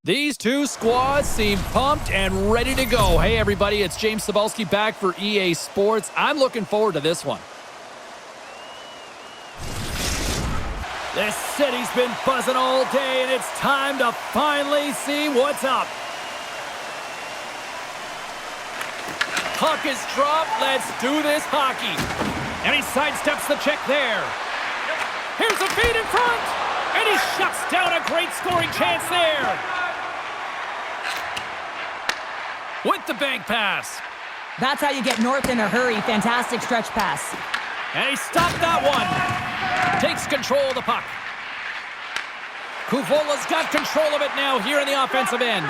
These two squads seem pumped and ready to go. Hey, everybody, it's James Cybulski back for EA Sports. I'm looking forward to this one. This city's been buzzing all day, and it's time to finally see what's up. Puck is dropped. Let's do this hockey. And he sidesteps the check there. Here's a feed in front. And he shuts down a great scoring chance there. With the bank pass. That's how you get north in a hurry. Fantastic stretch pass. And he stopped that one. Takes control of the puck. Kuvola's got control of it now here in the offensive end.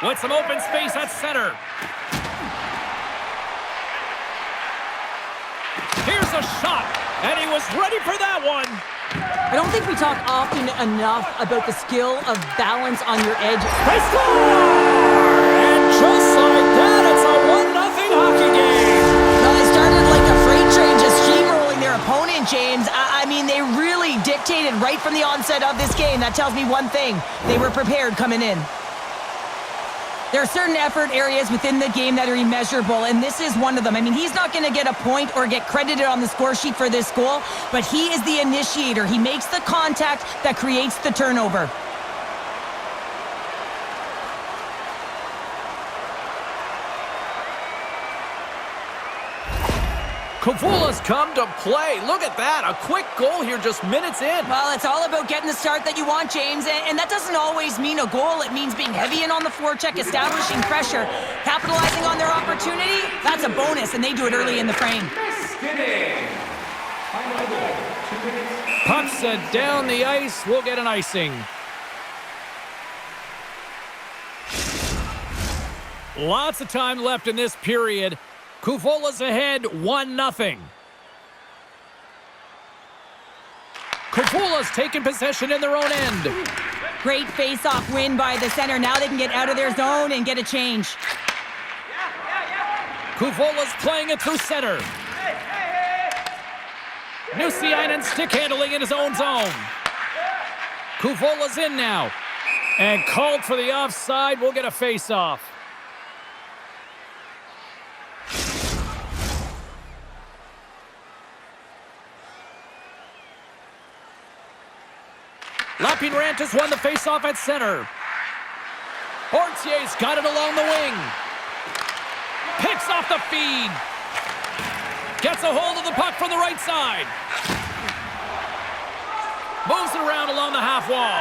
With some open space at center. Here's a shot. And he was ready for that one. I don't think we talk often enough about the skill of balance on your edge. They score! And just like that, it's a 1-0 hockey game. No, they started like a freight train just steamrolling their opponent, James. I mean, they really dictated right from the onset of this game. That tells me one thing. They were prepared coming in. There are certain effort areas within the game that are immeasurable, and this is one of them. I mean, he's not going to get a point or get credited on the score sheet for this goal, but he is the initiator. He makes the contact that creates the turnover. Kuvola's come to play. Look at that. A quick goal here just minutes in. Well, it's all about getting the start that you want, James, and that doesn't always mean a goal. It means being heavy in on the forecheck, establishing pressure, capitalizing on their opportunity. That's a bonus, and they do it early in the frame. Puck sent down the ice. We'll get an icing. Lots of time left in this period. Kuvola's ahead 1-0. Kuvola's taking possession in their own end. Great face-off win by the center. Now they can get out of their zone and get a change. Kuvola's playing it through center. Nusiainen stick handling in his own zone. Kuvola's in now. And called for the offside. We'll get a face-off. Lapinrantas won the faceoff at center. Hortier's got it along the wing. Picks off the feed. Gets a hold of the puck from the right side. Moves it around along the half wall.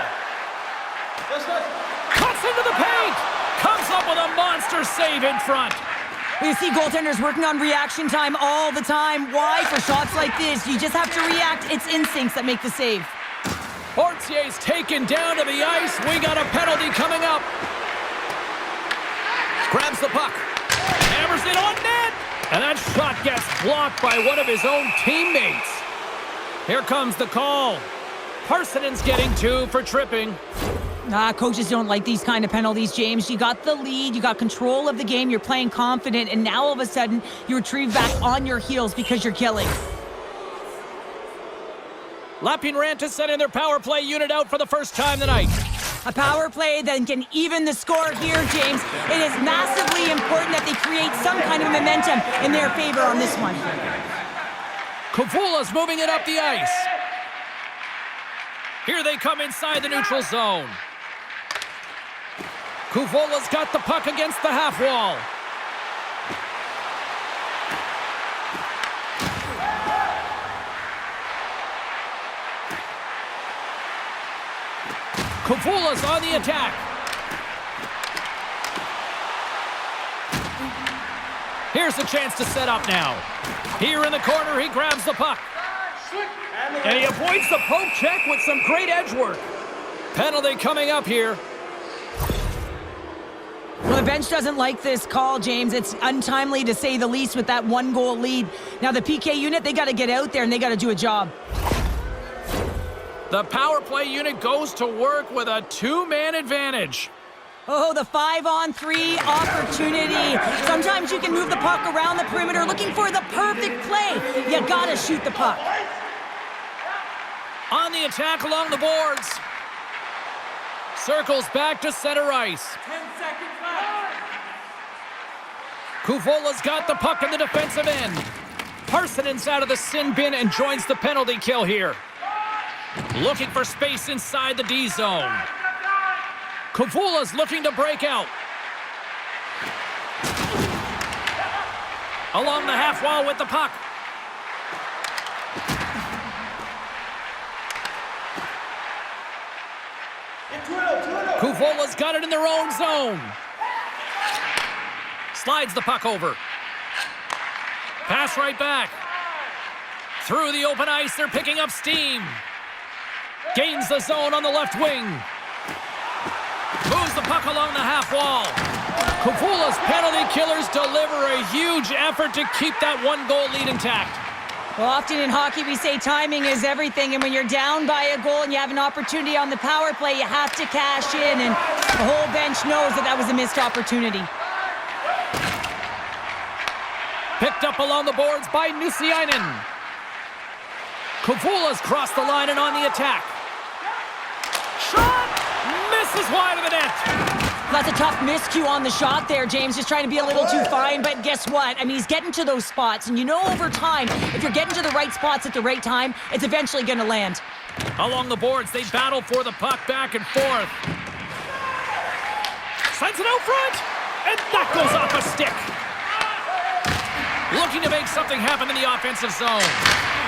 Cuts into the paint. Comes up with a monster save in front. You see goaltenders working on reaction time all the time. Why? For shots like this, you just have to react. It's instincts that make the save. Hortier's taken down to the ice. We got a penalty coming up. Grabs the puck. Hammers it on net. And that shot gets blocked by one of his own teammates. Here comes the call. Parsonen's getting 2 for tripping. Coaches don't like these kind of penalties, James. You got the lead. You got control of the game. You're playing confident. And now all of a sudden, you retrieve back on your heels because you're killing. Lapinrantas sending their power play unit out for the first time tonight. A power play that can even the score here, James. It is massively important that they create some kind of momentum in their favor on this one. Kuvola's moving it up the ice. Here they come inside the neutral zone. Kuvola's got the puck against the half wall. Kuvola's on the attack. Here's a chance to set up now. Here in the corner, he grabs the puck. And he avoids the poke check with some great edge work. Penalty coming up here. Well, the bench doesn't like this call, James. It's untimely to say the least with that 1-goal lead. Now the PK unit, they got to get out there and they got to do a job. The power play unit goes to work with a 2-man advantage. Oh, the 5-on-3 opportunity. Sometimes you can move the puck around the perimeter looking for the perfect play. You gotta shoot the puck. On the attack along the boards. Circles back to center ice. 10 seconds left. Kuvola's got the puck in the defensive end. Parsonen's out of the sin bin and joins the penalty kill here. Looking for space inside the D zone. Kuvola's looking to break out. Along the half wall with the puck. Kuvola's got it in their own zone. Slides the puck over. Pass right back. Through the open ice, they're picking up steam. Gains the zone on the left wing. Moves the puck along the half wall. Kuvola's penalty killers deliver a huge effort to keep that one-goal lead intact. Well, often in hockey we say timing is everything, and when you're down by a goal and you have an opportunity on the power play, you have to cash in, and the whole bench knows that that was a missed opportunity. Picked up along the boards by Nusiainen. Kuvola's crossed the line and on the attack. Shot! Misses wide of the net. That's a tough miscue on the shot there, James. Just trying to be a little too fine, but guess what? I mean, he's getting to those spots, and you know over time, if you're getting to the right spots at the right time, it's eventually going to land. Along the boards, they battle for the puck back and forth. Sends it out front, and that goes off a stick. Looking to make something happen in the offensive zone.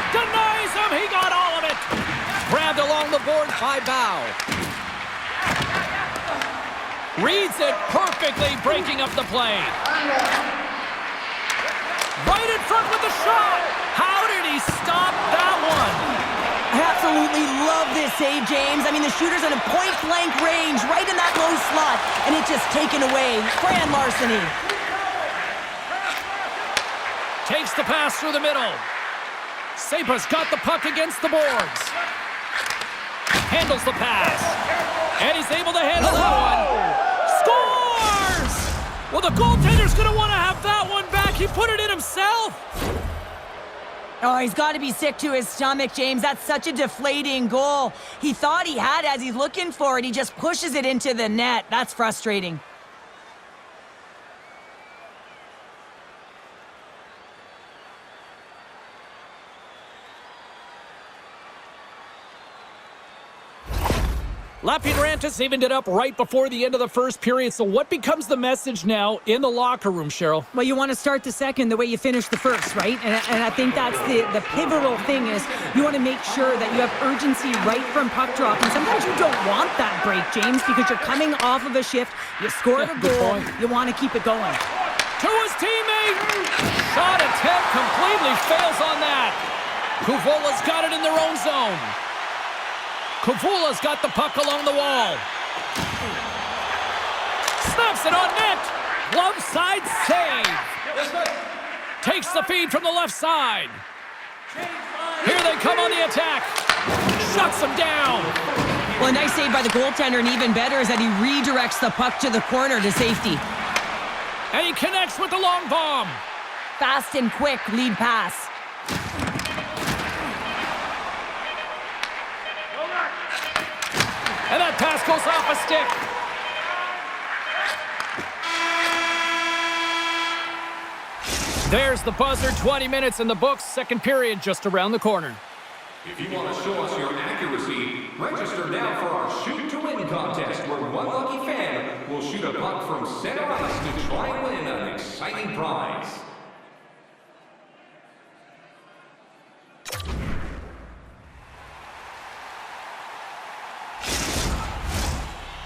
Denies him, he got all of it. Grabbed along the boards by Bow. Reads it perfectly, breaking up the play. Right in front with the shot. How did he stop that one? I absolutely love this save, James. I mean, the shooter's in a point-blank range, right in that low slot, and it's just taken away. Grand larceny. Takes the pass through the middle. Saipa's got the puck against the boards. Handles the pass. And he's able to handle that one. Scores! Well, the goaltender's going to want to have that one back. He put it in himself. Oh, he's got to be sick to his stomach, James. That's such a deflating goal. He thought he had it as he's looking for it. He just pushes it into the net. That's frustrating. Lapidrantis evened it up right before the end of the first period. So what becomes the message now in the locker room, Cheryl? Well, you want to start the second the way you finished the first, right? And I think that's the pivotal thing is you want to make sure that you have urgency right from puck drop. And sometimes you don't want that break, James, because you're coming off of a shift. You scored a goal. You want to keep it going. To his teammate. Shot attempt completely fails on that. Kuvola's got it in their own zone. Kuvola's got the puck along the wall. Snaps it on net. Glove side save. Takes the feed from the left side. Here they come on the attack. Shuts him down. Well, a nice save by the goaltender, and even better is that he redirects the puck to the corner to safety. And he connects with the long bomb. Fast and quick lead pass. And that pass goes off a stick. There's the buzzer. 20 minutes in the books. Second period just around the corner. If you want to show us your accuracy, register now for our Shoot to Win contest, where one lucky fan will shoot a puck from center ice to try and win an exciting prize.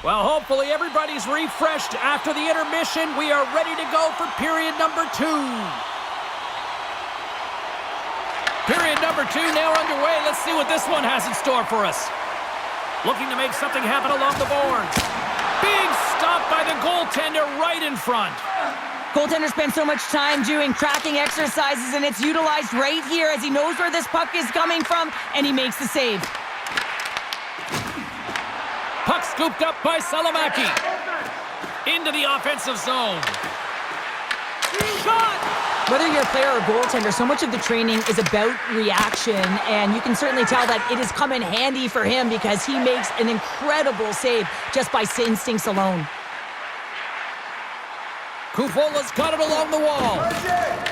Well, hopefully everybody's refreshed after the intermission. We are ready to go for period number 2. Period number 2 now underway. Let's see what this one has in store for us. Looking to make something happen along the boards. Big stop by the goaltender right in front. Goaltender spends so much time doing tracking exercises, and it's utilized right here as he knows where this puck is coming from, and he makes the save. Puck scooped up by Salamaki. Into the offensive zone. Shot! Whether you're a player or goaltender, so much of the training is about reaction, and you can certainly tell that it has come in handy for him because he makes an incredible save just by instincts alone. Kuvola's got it along the wall.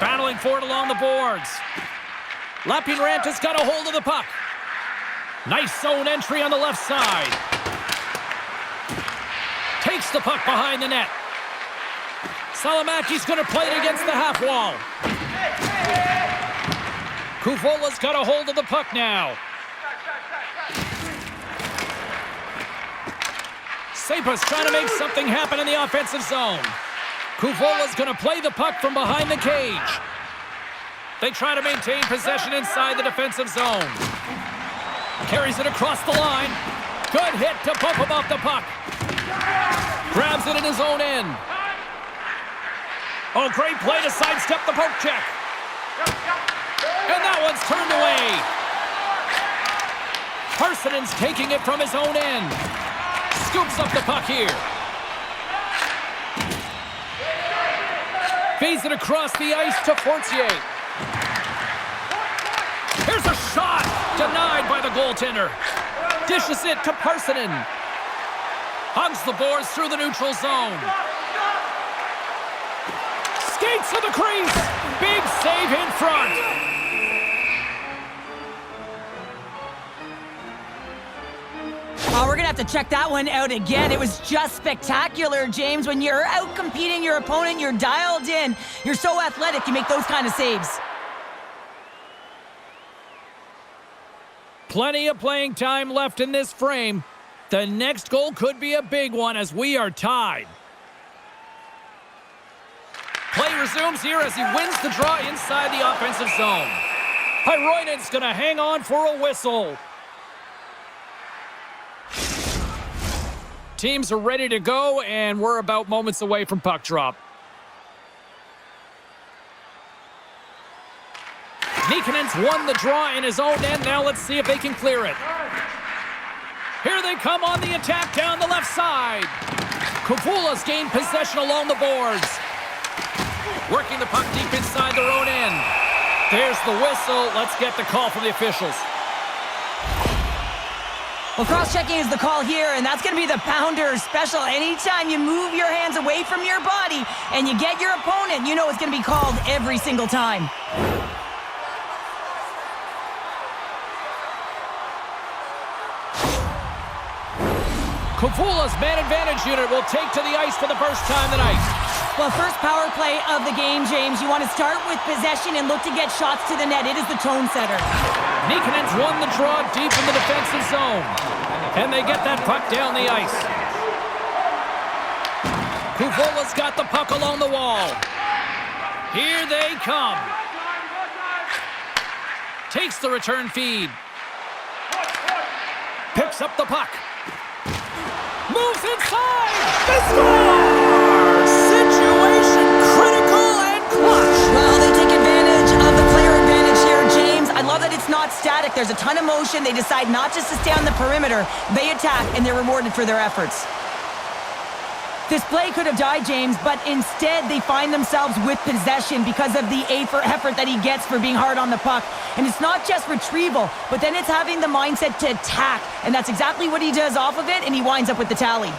Battling for it along the boards. Lapinranta's got a hold of the puck. Nice zone entry on the left side. Takes the puck behind the net. Salamaki's going to play it against the half wall. Kuvola's got a hold of the puck now. Saipa's trying to make something happen in the offensive zone. Kuvola's going to play the puck from behind the cage. They try to maintain possession inside the defensive zone. Carries it across the line. Good hit to bump him off the puck. Grabs it in his own end. Oh, great play to sidestep the poke check. And that one's turned away. Parsonen's taking it from his own end. Scoops up the puck here. Feeds it across the ice to Fortier. Here's a shot. Denied by the goaltender. Dishes it to Parsonen. Hugs the boards through the neutral zone. Skates to the crease. Big save in front. Oh, we're going to have to check that one out again. It was just spectacular, James. When you're out competing your opponent, you're dialed in. You're so athletic, you make those kind of saves. Plenty of playing time left in this frame. The next goal could be a big one as we are tied. Play resumes here as he wins the draw inside the offensive zone. Pyroinen's going to hang on for a whistle. Teams are ready to go, and we're about moments away from puck drop. Nikanen's won the draw in his own end. Now let's see if they can clear it. Here they come on the attack down the left side. Kuvola's gained possession along the boards. Working the puck deep inside their own end. There's the whistle. Let's get the call from the officials. Well, cross-checking is the call here, and that's going to be the pounder special. Anytime you move your hands away from your body and you get your opponent, you know it's going to be called every single time. Kuvola's man advantage unit will take to the ice for the first time tonight. Well, first power play of the game, James. You want to start with possession and look to get shots to the net. It is the tone setter. Nikanen's won the draw deep in the defensive zone. And they get that puck down the ice. Kuvola's got the puck along the wall. Here they come. Takes the return feed. Picks up the puck. Moves inside. They score! Situation critical and clutch. Well, they take advantage of the player advantage here, James. I love that it's not static. There's a ton of motion. They decide not just to stay on the perimeter. They attack, and they're rewarded for their efforts. This play could have died, James, but instead they find themselves with possession because of the effort that he gets for being hard on the puck. And it's not just retrieval, but then it's having the mindset to attack. And that's exactly what he does off of it, and he winds up with the tally.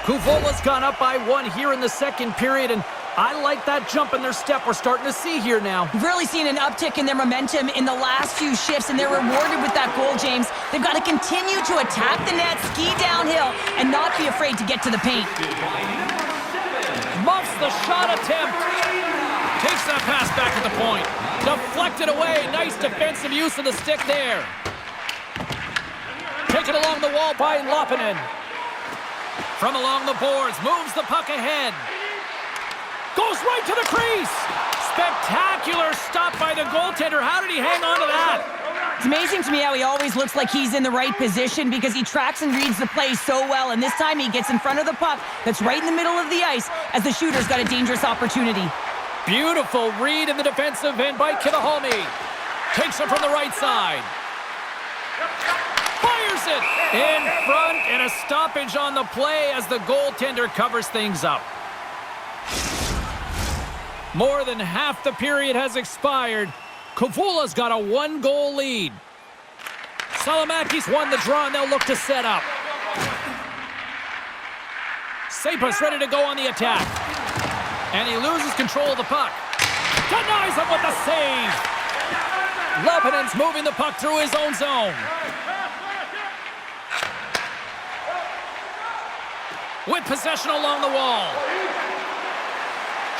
Kuvola's gone up by 1 here in the second period, and I like that jump in their step we're starting to see here now. We've really seen an uptick in their momentum in the last few shifts, and they're rewarded with that goal, James. They've got to continue to attack the net, ski downhill, and not be afraid to get to the paint. Muffs the shot attempt. Takes that pass back at the point. Deflected away. Nice defensive use of the stick there. Taken along the wall by Lopinen. From along the boards, moves the puck ahead. Goes right to the crease. Spectacular stop by the goaltender. How did he hang on to that? It's amazing to me how he always looks like he's in the right position because he tracks and reads the play so well. And this time he gets in front of the puck that's right in the middle of the ice as the shooter's got a dangerous opportunity. Beautiful read in the defensive end by Kivihalme. Takes it from the right side. Fires it. In front, and a stoppage on the play as the goaltender covers things up. More than half the period has expired. Kovula's got a 1-goal lead. Salamaki's won the draw, and they'll look to set up. Saipa's ready to go on the attack. And he loses control of the puck. Denies him with the save. Lepanen's moving the puck through his own zone. With possession along the wall.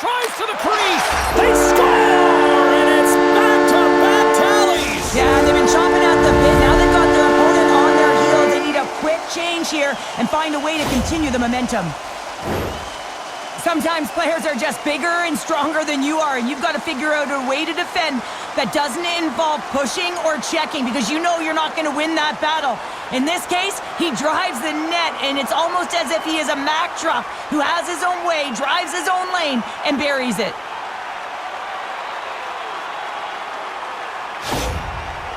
Tries to the crease. They score! And it's back-to-back tallies. Yeah, they've been chomping at the bit. Now they've got their opponent on their heels. They need a quick change here and find a way to continue the momentum. Sometimes players are just bigger and stronger than you are, and you've got to figure out a way to defend that doesn't involve pushing or checking, because you know you're not going to win that battle. In this case, he drives the net, and it's almost as if he is a Mack truck who has his own way, drives his own lane, and buries it.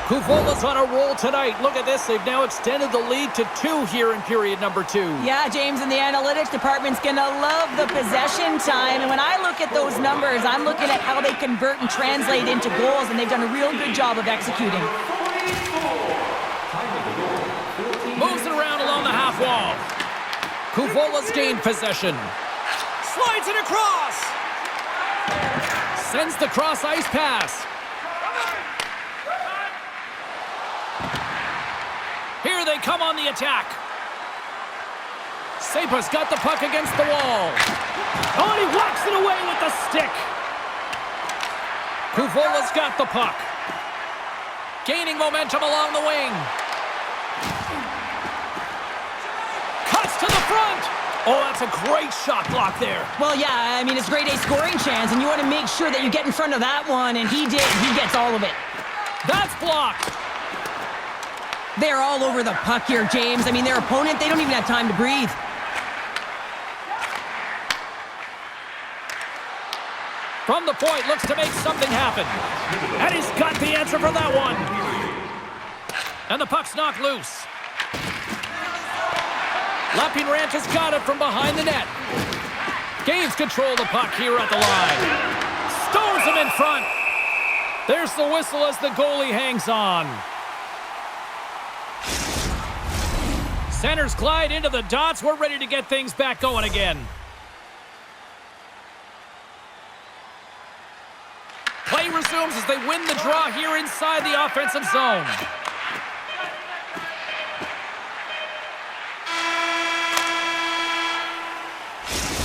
Kovula's on a roll tonight. Look at this. They've now extended the lead to 2 here in period number 2. Yeah, James, and the analytics department's going to love the possession time. And when I look at those numbers, I'm looking at how they convert and translate into goals, and they've done a real good job of executing. Moves it around along the half wall. Kovula's gained possession. Slides it across. Sends the cross-ice pass. Here they come on the attack. Saipa's got the puck against the wall. Oh, and he whacks it away with the stick. Kovula's got the puck. Gaining momentum along the wing. Cuts to the front. Oh, that's a great shot block there. Well, yeah, I mean, it's grade A scoring chance, and you want to make sure that you get in front of that one, and he did. He gets all of it. That's blocked. They're all over the puck here, James. I mean, their opponent, they don't even have time to breathe. From the point, looks to make something happen. And he's got the answer for that one. And the puck's knocked loose. Lenght has got it from behind the net. Gains control of the puck here at the line. Stores him in front. There's the whistle as the goalie hangs on. Centers glide into the dots. We're ready to get things back going again. Play resumes as they win the draw here inside the offensive zone.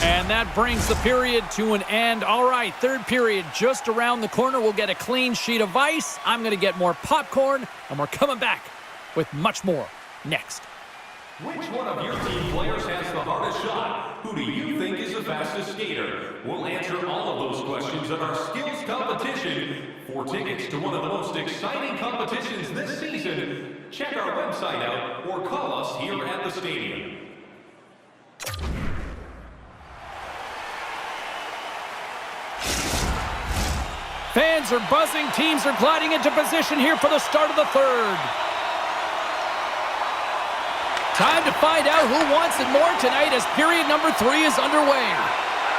And that brings the period to an end. All right, third period just around the corner. We'll get a clean sheet of ice. I'm going to get more popcorn, and we're coming back with much more next. Which one of your team players has the hardest shot? Who do you think is the fastest skater? We'll answer all of those questions at our skills competition. For tickets to one of the most exciting competitions this season, check our website out or call us here at the stadium. Fans are buzzing. Teams are gliding into position here for the start of the third. Time to find out who wants it more tonight as period number 3 is underway.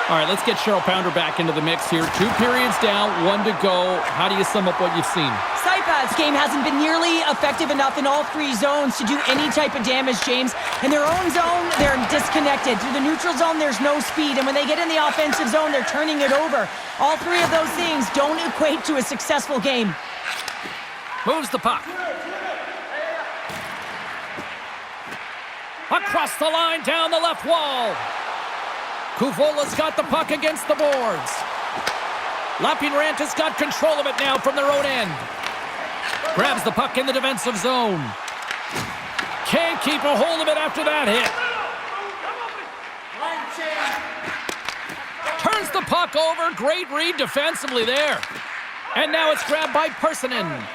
All right, let's get Cheryl Pounder back into the mix here. 2 periods down, 1 to go. How do you sum up what you've seen? Saipa's game hasn't been nearly effective enough in all 3 zones to do any type of damage, James. In their own zone, they're disconnected. Through the neutral zone, there's no speed. And when they get in the offensive zone, they're turning it over. All 3 of those things don't equate to a successful game. Moves the puck. Across the line, down the left wall. Kovula's got the puck against the boards. Lenght has got control of it now from their own end. Grabs the puck in the defensive zone. Can't keep a hold of it after that hit. Turns the puck over. Great read defensively there. And now it's grabbed by Perssonen.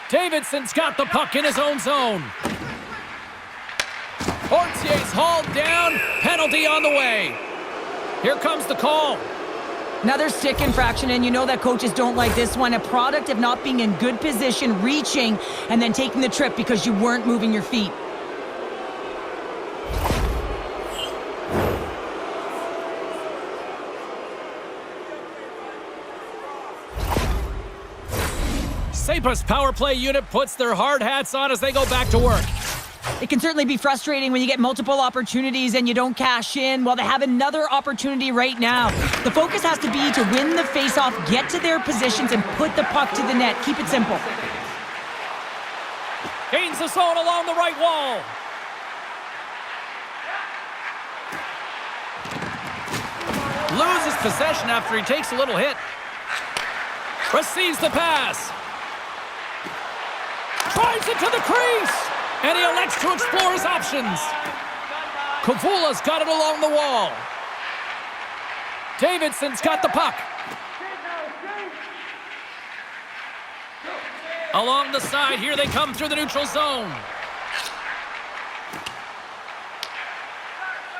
Davidson's got the puck in his own zone. Ortier's hauled down. Penalty on the way. Here comes the call. Another stick infraction, and you know that coaches don't like this one. A product of not being in good position, reaching, and then taking the trip because you weren't moving your feet. Saipa's power play unit puts their hard hats on as they go back to work. It can certainly be frustrating when you get multiple opportunities and you don't cash in. Well, they have another opportunity right now. The focus has to be to win the faceoff, get to their positions, and put the puck to the net. Keep it simple. Gains the zone along the right wall. Loses possession after he takes a little hit. Receives the pass. Drives it to the crease. And he elects to explore his options. Kavula's got it along the wall. Davidson's got the puck. Along the side, here they come through the neutral zone.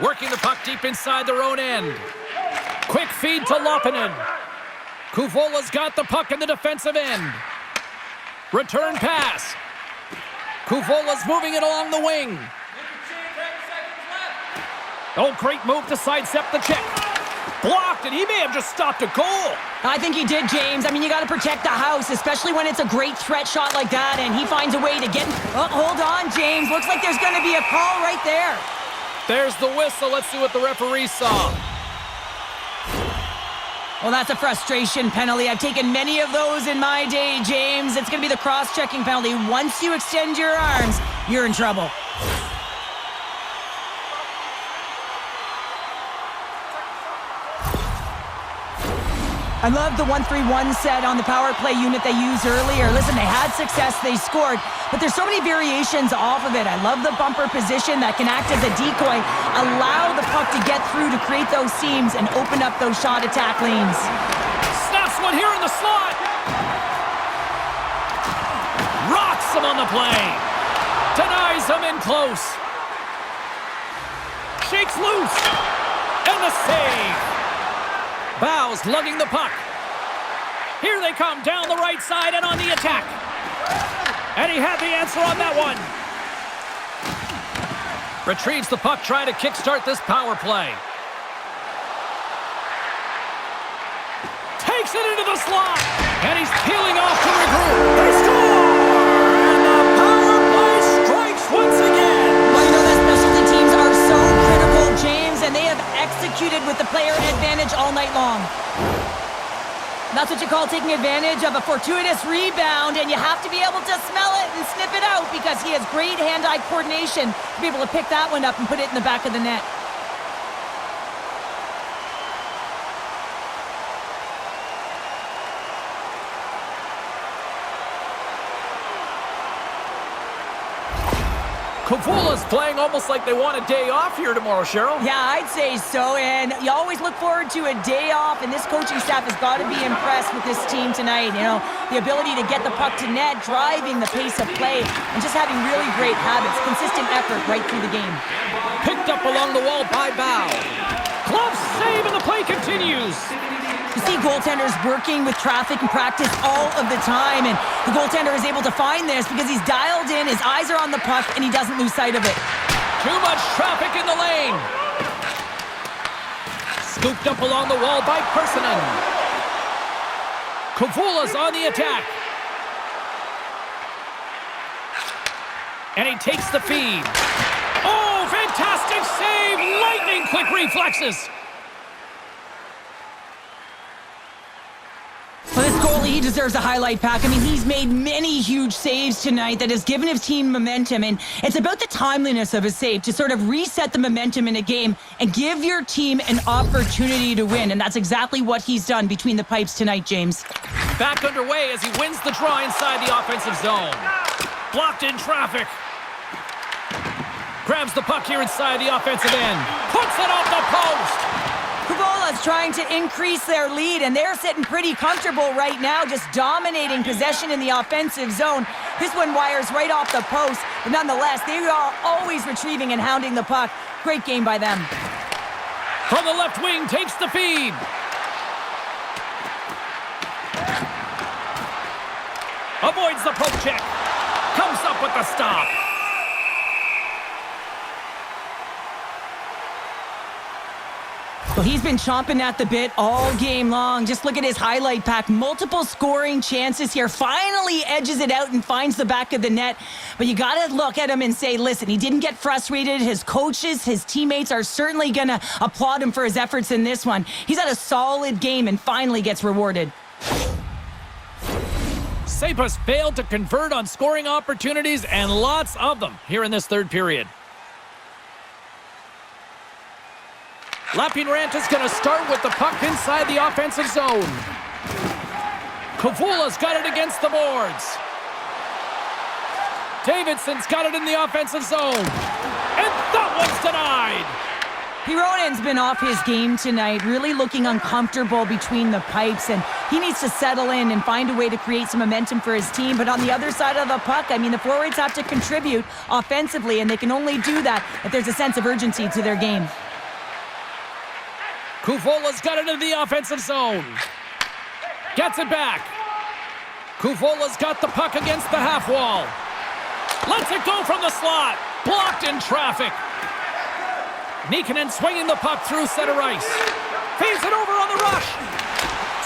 Working the puck deep inside their own end. Quick feed to Lopinen. Kuvola's got the puck in the defensive end. Return pass. Kuvola's moving it along the wing. Oh, great move to sidestep the check. Blocked, and he may have just stopped a goal. I think he did, James. I mean, you got to protect the house, especially when it's a great threat shot like that, and he finds a way to get... Oh, hold on, James. Looks like there's going to be a call right there. There's the whistle. Let's see what the referee saw. Well, that's a frustration penalty. I've taken many of those in my day, James. It's going to be the cross-checking penalty. Once you extend your arms, you're in trouble. I love the 1-3-1 set on the power play unit they used earlier. Listen, they had success, they scored, but there's so many variations off of it. I love the bumper position that can act as a decoy, allow the puck to get through to create those seams and open up those shot attack lanes. Snaps one here in the slot. Rocks him on the play. Denies him in close. Shakes loose. And the save. Bows lugging the puck. Here they come down the right side and on the attack. And he had the answer on that one. Retrieves the puck, trying to kickstart this power play. Takes it into the slot. And he's peeling off to regroup. They score! And the power play strikes once again. Well, you know that specialty teams are so critical, James, and they have executed with the player advantage all night long. That's what you call taking advantage of a fortuitous rebound, and you have to be able to smell it and sniff it out because he has great hand-eye coordination to be able to pick that one up and put it in the back of the net. Kavula's playing almost like they want a day off here tomorrow, Cheryl. Yeah, I'd say so, and you always look forward to a day off, and this coaching staff has got to be impressed with this team tonight. You know, the ability to get the puck to net, driving the pace of play, and just having really great habits, consistent effort right through the game. Picked up along the wall by Bow. Glove save, and the play continues. You see goaltenders working with traffic and practice all of the time, and the goaltender is able to find this because he's dialed in, his eyes are on the puck, and he doesn't lose sight of it. Too much traffic in the lane. Scooped up along the wall by Persinen. Kavula's on the attack. And he takes the feed. Oh, fantastic save! Lightning quick reflexes. For this goalie, he deserves a highlight pack. I mean, he's made many huge saves tonight that has given his team momentum, and it's about the timeliness of his save to sort of reset the momentum in a game and give your team an opportunity to win, and that's exactly what he's done between the pipes tonight, James. Back underway as he wins the draw inside the offensive zone. Blocked in traffic. Grabs the puck here inside the offensive end. Puts it off the post. Kuvola's trying to increase their lead, and they're sitting pretty comfortable right now, just dominating possession in the offensive zone. This one wires right off the post, but nonetheless, they are always retrieving and hounding the puck. Great game by them. From the left wing, takes the feed. Avoids the poke check. Comes up with the stop. Well, he's been chomping at the bit all game long. Just look at his highlight pack. Multiple scoring chances here. Finally edges it out and finds the back of the net. But you got to look at him and say, listen, he didn't get frustrated. His coaches, his teammates are certainly going to applaud him for his efforts in this one. He's had a solid game and finally gets rewarded. Saipa's failed to convert on scoring opportunities, and lots of them here in this third period. Lenght is going to start with the puck inside the offensive zone. Kavula's got it against the boards. Davidson's got it in the offensive zone. And that one's denied. Hironen's been off his game tonight, really looking uncomfortable between the pipes, and he needs to settle in and find a way to create some momentum for his team. But on the other side of the puck, I mean, the forwards have to contribute offensively, and they can only do that if there's a sense of urgency to their game. Kuvola's got it in the offensive zone. Gets it back. Kuvola's got the puck against the half wall. Lets it go from the slot. Blocked in traffic. Nikkanen swinging the puck through center ice. Feeds it over on the rush.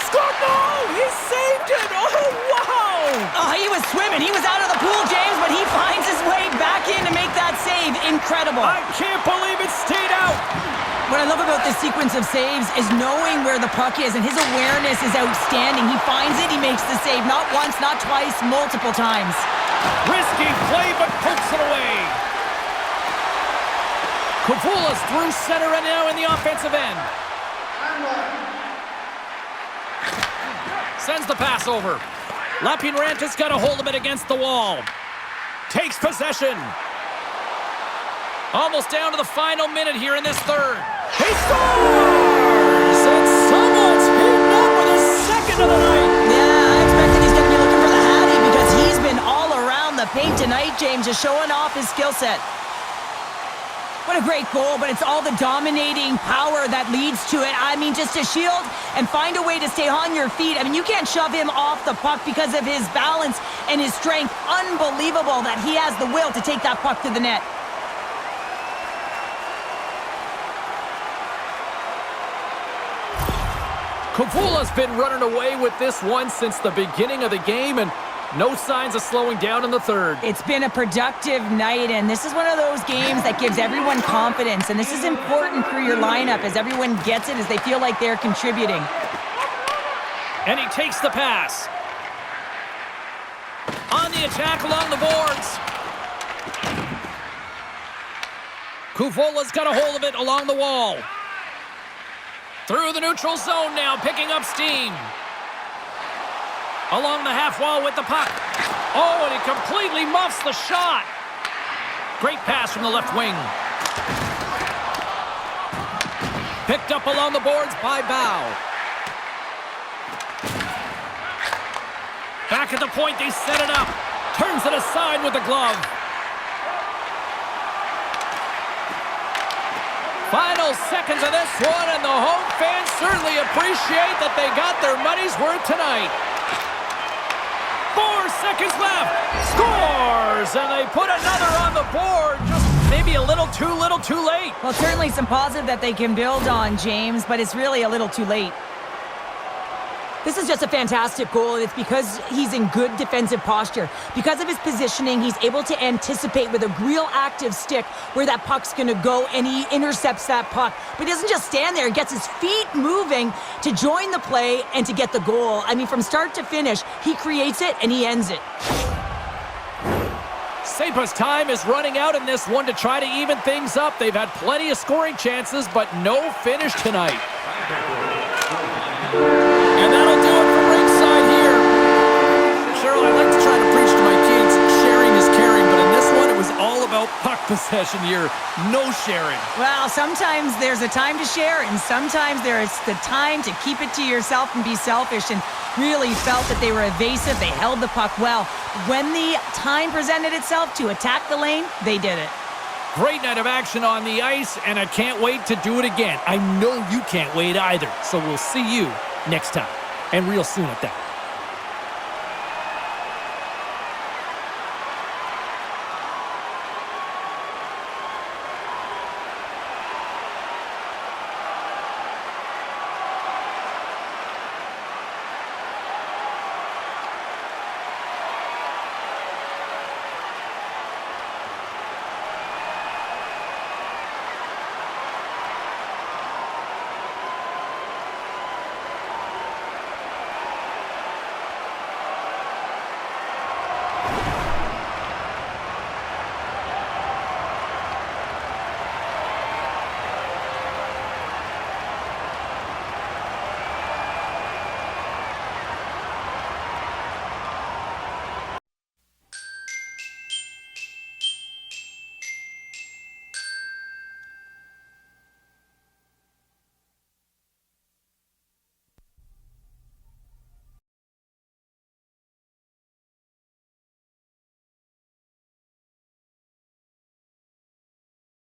Scored! No! He saved it! Oh, wow! Oh, he was swimming. He was out of the pool, James, but he finds his way back in to make that save. Incredible. I can't believe it stayed out. What I love about this sequence of saves is knowing where the puck is, and his awareness is outstanding. He finds it, he makes the save. Not once, not twice, multiple times. Risky play, but pokes it away. Kavula's through center and now in the offensive end. Sends the pass over. Lenht's got a hold of it against the wall. Takes possession. Almost down to the final minute here in this third. He scores! And someone's heating up with his second of the night. Yeah, I expected he's going to be looking for the Hattie because he's been all around the paint tonight, James, just showing off his skill set. What a great goal, but it's all the dominating power that leads to it. I mean, just to shield and find a way to stay on your feet. I mean, you can't shove him off the puck because of his balance and his strength. Unbelievable that he has the will to take that puck to the net. Kavula's been running away with this one since the beginning of the game, and no signs of slowing down in the third. It's been a productive night, and this is one of those games that gives everyone confidence, and this is important for your lineup as everyone gets it, as they feel like they're contributing. And he takes the pass. On the attack along the boards. Kuvola's got a hold of it along the wall. Through the neutral zone now, picking up steam. Along the half wall with the puck. Oh, and he completely muffs the shot. Great pass from the left wing. Picked up along the boards by Bow. Back at the point, they set it up. Turns it aside with the glove. Final seconds of this one, and the home fans certainly appreciate that they got their money's worth tonight. 4 seconds left. Scores! And they put another on the board. Just maybe a little too late. Well, certainly some positive that they can build on, James, but it's really a little too late. This is just a fantastic goal, and it's because he's in good defensive posture. Because of his positioning, he's able to anticipate with a real active stick where that puck's going to go, and he intercepts that puck. But he doesn't just stand there. He gets his feet moving to join the play and to get the goal. I mean, from start to finish, he creates it and he ends it. Saipa's time is running out in this one to try to even things up. They've had plenty of scoring chances, but no finish tonight. And that'll do it from ringside here. Cheryl, I like to try to preach to my kids, sharing is caring, but in this one, it was all about puck possession here. No sharing. Well, sometimes there's a time to share, and sometimes there's the time to keep it to yourself and be selfish, and really felt that they were evasive. They held the puck well. When the time presented itself to attack the lane, they did it. Great night of action on the ice, and I can't wait to do it again. I know you can't wait either, so we'll see you next time, and real soon at that.